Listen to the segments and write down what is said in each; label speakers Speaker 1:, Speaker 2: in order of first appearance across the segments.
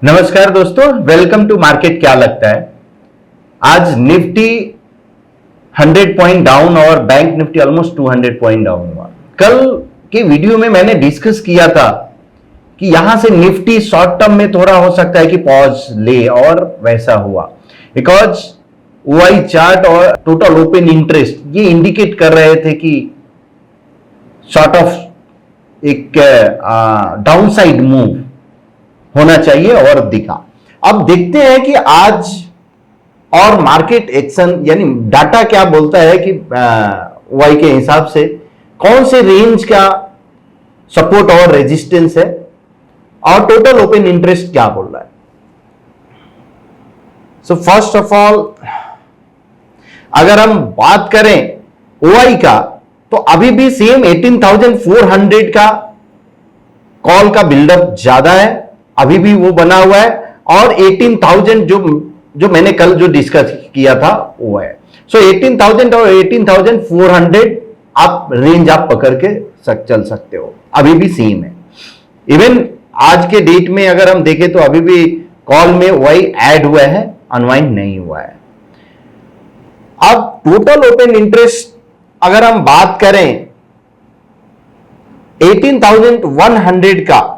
Speaker 1: नमस्कार दोस्तों, welcome to market. क्या लगता है आज निफ्टी 100 पॉइंट डाउन और bank Nifty almost 200 point down हुआ। कल के वीडियो में मैंने डिस्कस किया था कि यहां से निफ्टी शॉर्ट टर्म में थोड़ा हो सकता है कि पॉज ले, और वैसा हुआ बिकॉज ओआई चार्ट और टोटल ओपन इंटरेस्ट ये इंडिकेट कर रहे थे कि सॉर्ट ऑफ एक डाउनसाइड मूव होना चाहिए, और दिखा। अब देखते हैं कि आज और मार्केट एक्शन यानी डाटा क्या बोलता है कि वाई के हिसाब से कौन से रेंज का सपोर्ट और रेजिस्टेंस है, और टोटल ओपन इंटरेस्ट क्या बोल रहा है। सो फर्स्ट ऑफ ऑल अगर हम बात करें ओआई का, तो अभी भी सेम 18,400 का कॉल का बिल्डअप ज्यादा है, अभी भी वो बना हुआ है, और 18,000 जो मैंने कल जो डिस्कस किया था वो है। सो 18,000 और 18,400 आप रेंज आप पकड़ के चल सकते हो, अभी भी सेम है। इवन आज के डेट में अगर हम देखें तो अभी भी कॉल में वही ऐड हुआ है, अनवाइंड नहीं हुआ है। अब टोटल ओपन इंटरेस्ट अगर हम बात करें 18,100 का,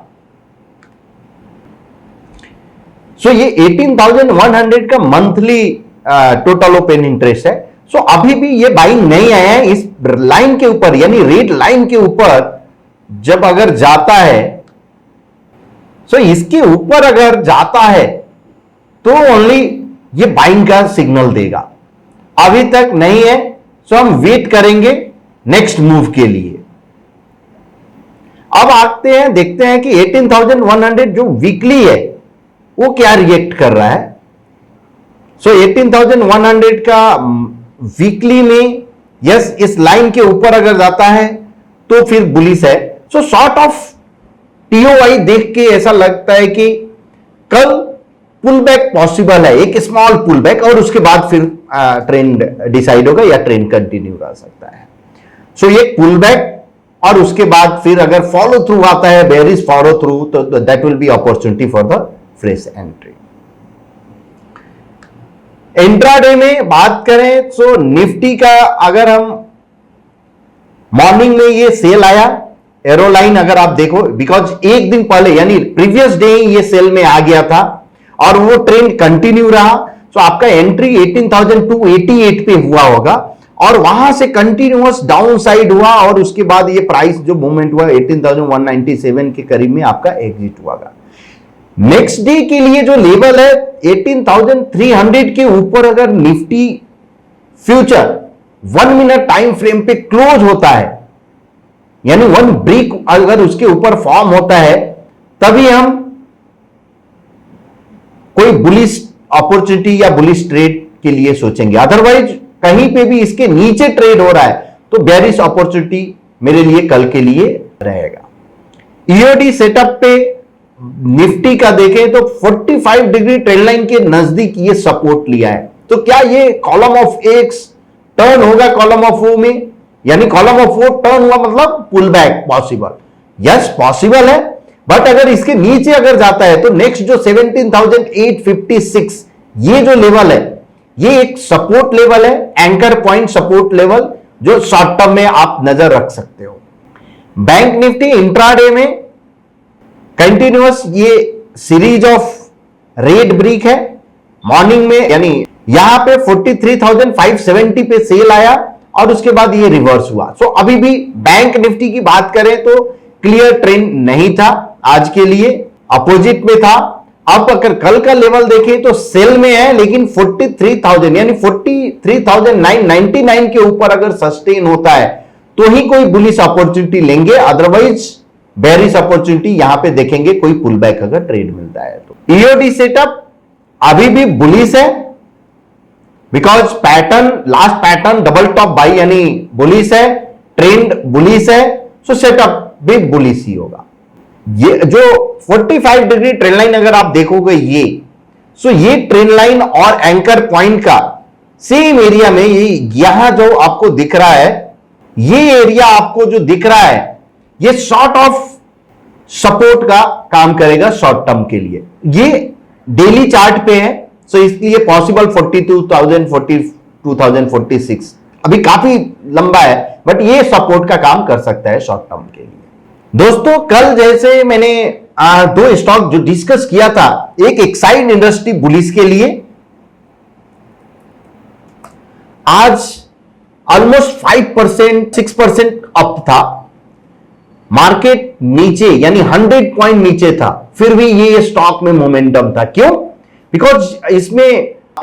Speaker 1: सो ये 18,100 का मंथली टोटल ओपन इंटरेस्ट है। सो अभी भी ये बाइंग नहीं आया है इस लाइन के ऊपर, यानी रेड लाइन के ऊपर जब अगर जाता है, सो इसके ऊपर अगर जाता है तो ओनली ये बाइंग का सिग्नल देगा। अभी तक नहीं है, सो हम वेट करेंगे नेक्स्ट मूव के लिए। अब आते हैं, देखते हैं कि 18,100 जो वीकली है वो क्या रिएक्ट कर रहा है। सो 18,100 का वीकली में यस इस लाइन के ऊपर अगर जाता है तो फिर बुलिश है। सो सॉर्ट ऑफ टीओआई देख के ऐसा लगता है कि कल पुल बैक पॉसिबल है, एक स्मॉल पुल बैक, और उसके बाद फिर ट्रेंड डिसाइड होगा या ट्रेंड कंटिन्यू रह सकता है। सो ये पुल बैक, और उसके बाद फिर अगर फॉलो थ्रू आता है, बेयरिश फॉलो थ्रू, तो that will be opportunity for the fresh entry. Intraday में बात करें तो निफ्टी का अगर हम मॉर्निंग में ये सेल आया, एरो लाइन अगर आप देखो, बिकॉज एक दिन पहले यानी प्रीवियस डे ये सेल में आ गया था और वो ट्रेंड कंटिन्यू रहा। तो आपका एंट्री 18,288 पे हुआ होगा, और वहां से कंटिन्यूअस डाउन साइड हुआ, और उसके बाद ये प्राइस जो मूवमेंट हुआ 18,197 के करीब में आपका एग्जिट हुआ। नेक्स्ट डे के लिए जो लेवल है 18,300 के ऊपर अगर Nifty future 1 minute time frame पे क्लोज होता है, यानी 1 ब्रेक अगर उसके ऊपर फॉर्म होता है, तभी हम कोई बुलिश अपॉर्चुनिटी या बुलिश ट्रेड के लिए सोचेंगे। अदरवाइज कहीं पे भी इसके नीचे ट्रेड हो रहा है तो बेयरिश अपॉर्चुनिटी मेरे लिए कल के लिए रहेगा। ईओडी सेटअप पे निफ्टी का देखें तो 45 डिग्री ट्रेंड लाइन के नजदीक ये सपोर्ट लिया है। तो क्या ये कॉलम ऑफ एक्स टर्न होगा कॉलम ऑफ ओ में, यानी कॉलम ऑफ ओ टर्न हुआ मतलब pull back possible? Yes possible है, बट अगर इसके नीचे अगर जाता है तो नेक्स्ट जो 17,856 ये जो लेवल है ये एक सपोर्ट लेवल है, एंकर पॉइंट सपोर्ट लेवल, जो शॉर्ट टर्म में आप नजर रख सकते हो। बैंक निफ्टी इंट्राडे में कंटिन्यूअस ये सीरीज ऑफ रेड ब्रेक है। मॉर्निंग में यानी यहां पे 43,570 पे सेल आया और उसके बाद ये रिवर्स हुआ। सो अभी भी बैंक निफ्टी की बात करें तो क्लियर ट्रेंड नहीं था, आज के लिए अपोजिट में था। अब अगर कल का लेवल देखें तो सेल में है, लेकिन 43,000 यानी 43,999 के ऊपर अगर सस्टेन होता है तो ही कोई बुलिश अपॉर्चुनिटी लेंगे, अदरवाइज बेयरिश अपॉर्चुनिटी यहां पे देखेंगे कोई पुल बैक अगर ट्रेड मिलता है तो। ईओडी सेटअप अभी भी बुलिश है, because pattern last pattern double top by यानी बुलिश है, ट्रेंड बुलिश है, सो सेटअप भी बुलिश ही होगा। ये जो 45 डिग्री ट्रेंड लाइन अगर आप देखोगे ये, सो ये ट्रेंड लाइन और एंकर पॉइंट का सेम एरिया में ये यहां जो आपको दिख रहा है, ये एरिया आपको जो दिख रहा है ये सॉर्ट ऑफ सपोर्ट का काम करेगा शॉर्ट टर्म के लिए। ये डेली चार्ट पे है, सो इसलिए पॉसिबल 42,000 42,046 अभी काफी लंबा है, बट ये सपोर्ट का काम कर सकता है शॉर्ट टर्म के लिए। दोस्तों कल जैसे मैंने दो स्टॉक जो डिस्कस किया था, एक एक्साइड इंडस्ट्री बुलिस के लिए, आज ऑलमोस्ट 5% 6% अप था, मार्केट नीचे यानी 100 पॉइंट नीचे था, फिर भी ये स्टॉक में मोमेंटम था। क्यों? बिकॉज इसमें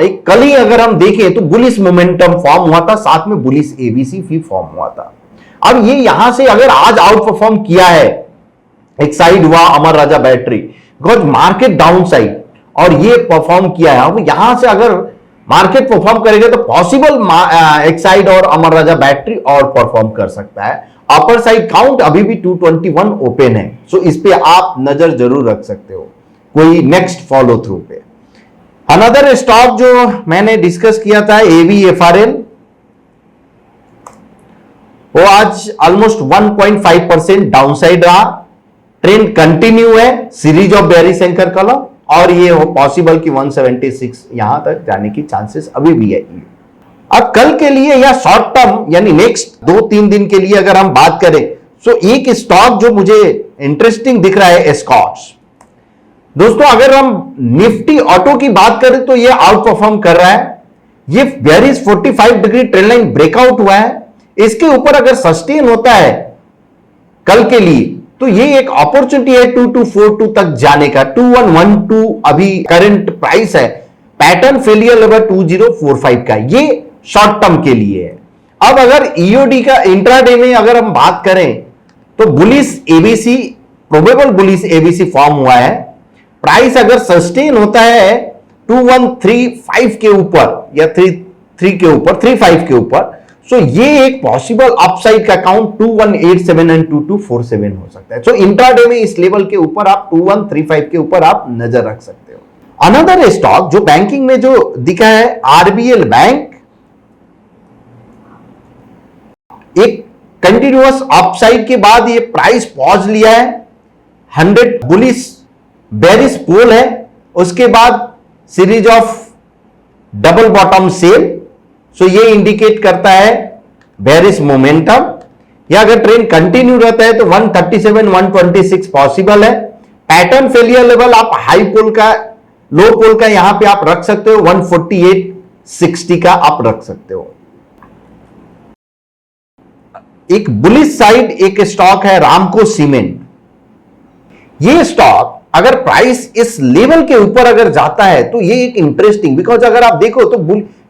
Speaker 1: एक कल ही अगर हम देखें तो बुलिस मोमेंटम फॉर्म हुआ था, साथ में बुलिस एबीसी भी फॉर्म हुआ था। अब ये यहां से अगर आज आउट परफॉर्म किया है, एक्साइड हुआ, Amara Raja battery, because market down side और ये परफॉर्म किया है, अब यहां से अगर मार्केट परफॉर्म करेगा तो पॉसिबल एक्साइड और अमर राजा बैटरी और परफॉर्म कर सकता है। अपर साइड काउंट अभी भी 221 ओपन है, सो इस पे आप नजर जरूर रख सकते हो कोई नेक्स्ट फॉलो थ्रू पे। अनदर स्टॉक जो मैंने डिस्कस किया था AVFRL, वो आज ऑलमोस्ट 1.5% डाउनसाइड रहा, ट्रेंड कंटिन्यू है, सीरीज ऑफ बेयरिश एंकर कलम, और ये हो पॉसिबल कि 176 यहां तक जाने की चांसेस अभी भी है। अब कल के लिए या शॉर्ट टर्म यानी नेक्स्ट 2-3 दिन के लिए अगर हम बात करें, तो एक स्टॉक जो मुझे इंटरेस्टिंग दिख रहा है एस्कॉर्ट्स। दोस्तों अगर हम निफ्टी ऑटो की बात करें तो ये आउट परफॉर्म कर रहा है, ये bearish 45 degree trend line breakout हुआ है, इसके ऊपर अगर सस्टेन होता है कल के लिए तो ये एक अपॉर्चुनिटी है 2242 तक जाने का। 2112 अभी करंट प्राइस है, पैटर्न फेलियर लेवल 2045 का, ये शॉर्ट टर्म के लिए है। अब अगर ईओडी का इंट्राडे में अगर हम बात करें तो bullish ABC, probable bullish ABC form हुआ है, प्राइस अगर सस्टेन होता है 2135 के ऊपर या 33 के ऊपर, 35 के ऊपर, सो ये एक पॉसिबल अपसाइड का काउंट 2187 एंड 2247 हो सकता है। सो इंट्राडे में इस लेवल के ऊपर आप 2135 के ऊपर आप नजर रख सकते हो। अनदर स्टॉक जो बैंकिंग में जो दिखा है आरबीएल बैंक, एक कंटिन्यूअस अपसाइड के बाद ये प्राइस पॉज लिया है, 100 बुलिश बेरिश पोल है, उसके बाद series of double bottom sell, so ये इंडिकेट करता है बेरिश मोमेंटम। या अगर ट्रेंड कंटिन्यू रहता है तो 137 126 पॉसिबल है। पैटर्न फेलियर लेवल आप हाई पोल का, लो पोल का यहां पे आप रख सकते हो, 14860 का आप रख सकते हो। एक बुलिश साइड एक स्टॉक है रामको सीमेंट, ये स्टॉक अगर प्राइस इस लेवल के ऊपर अगर जाता है तो ये एक इंटरेस्टिंग, बिकॉज अगर आप देखो तो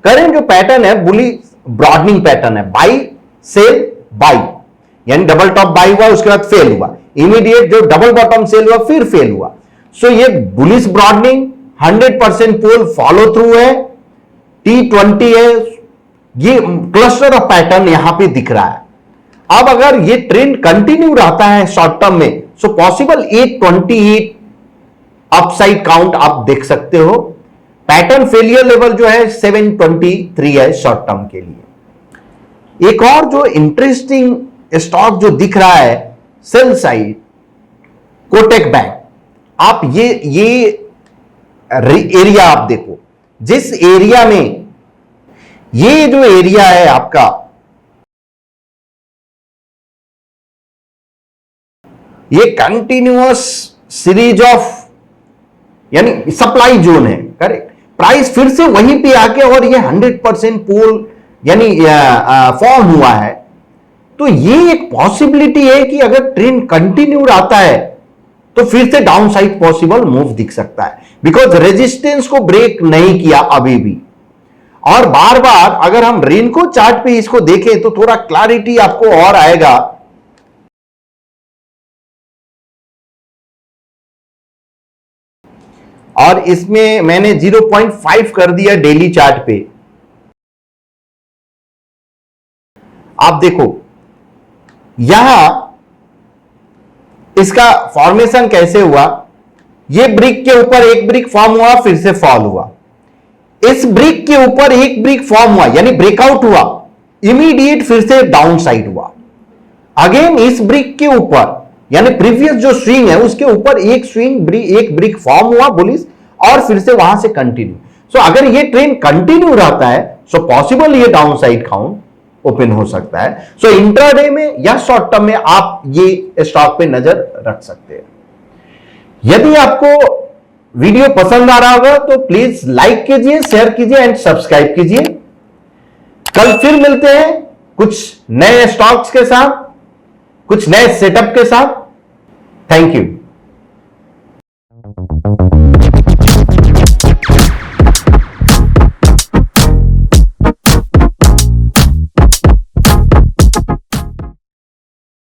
Speaker 1: करंट जो पैटर्न है बुलिश ब्रॉडनिंग पैटर्न है, बाई सेल बाई, यानी डबल टॉप बाई हुआ, उसके बाद फेल हुआ, इमीडिएट जो डबल बॉटम सेल हुआ फिर फेल हुआ। सो ये बुलिश ब्रॉडनिंग 100% पोल फॉलो थ्रू है, T20 है, ये क्लस्टर ऑफ पैटर्न यहां पे दिख रहा है। अब अगर ये ट्रेंड कंटिन्यू रहता है शॉर्ट टर्म में, सो पॉसिबल 828 अपसाइड काउंट आप देख सकते हो। पैटर्न फेलियर लेवल जो है 723 है शॉर्ट टर्म के लिए। एक और जो इंटरेस्टिंग स्टॉक जो दिख रहा है सेल साइड, कोटक बैंक, आप ये एरिया आप देखो, जिस एरिया में ये जो एरिया है आपका, ये कंटिन्यूअस सीरीज ऑफ यानी सप्लाई जोन है, करेक्ट। प्राइस फिर से वहीं पे आके और ये 100% पोल यानी फॉर्म हुआ है, तो ये एक पॉसिबिलिटी है कि अगर ट्रेंड कंटिन्यू रहता है तो फिर से डाउन साइड पॉसिबल मूव दिख सकता है, बिकॉज रेजिस्टेंस को ब्रेक नहीं किया अभी भी। और बार बार अगर हम रेनको चार्ट पे इसको देखें तो थोड़ा क्लैरिटी आपको और आएगा। और इसमें मैंने 0.5 कर दिया डेली चार्ट पे। आप देखो यहां इसका फॉर्मेशन कैसे हुआ, ये ब्रिक के ऊपर एक ब्रिक फॉर्म हुआ, फिर से फॉल हुआ, इस ब्रिक के ऊपर एक ब्रिक फॉर्म हुआ यानी ब्रेकआउट हुआ, इमीडिएट फिर से डाउन साइड हुआ, अगेन इस ब्रिक के ऊपर यानी प्रीवियस जो स्विंग है उसके ऊपर एक ब्रिक फॉर्म हुआ बुलिश, और फिर से वहां से कंटिन्यू। सो अगर ये ट्रेंड कंटिन्यू रहता है सो पॉसिबल ये डाउन साइड काउंट ओपन हो सकता है। सो इंट्राडे में या शॉर्ट टर्म में आप ये स्टॉक पे नजर रख सकते हैं। यदि आपको वीडियो पसंद आ रहा होगा तो प्लीज लाइक कीजिए, शेयर कीजिए एंड सब्सक्राइब कीजिए। कल फिर मिलते हैं कुछ नए स्टॉक्स के साथ, कुछ नए सेटअप के साथ। Thank you.